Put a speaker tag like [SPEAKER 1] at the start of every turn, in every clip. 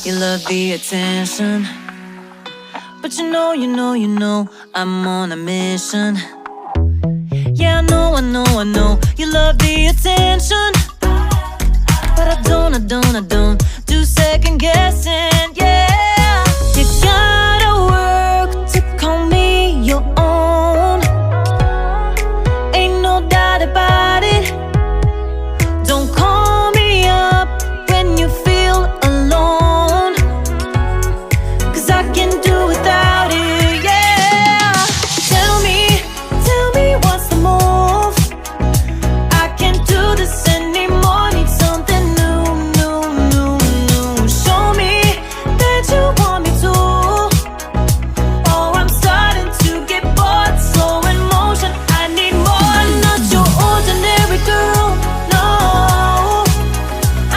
[SPEAKER 1] you love the attention. But you know, I'm on a mission. Yeah, I know, you love the attention. But I don't do second guessing, yeah. You gotta work to call me your own. Ain't no doubt about it. Don't call me up when you feel alone, 'cause I can do without it, yeah. Tell me what's the move. I can't do this anymore, need something new. Show me that you want me to. Oh, I'm starting to get bored, slow in motion, I need more. Not your ordinary girl, no.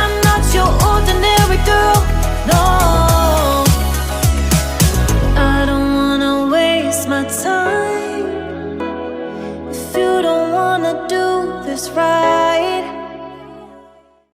[SPEAKER 1] I'm not your ordinary girl, no. I don't wanna waste my time if you don't wanna do this right.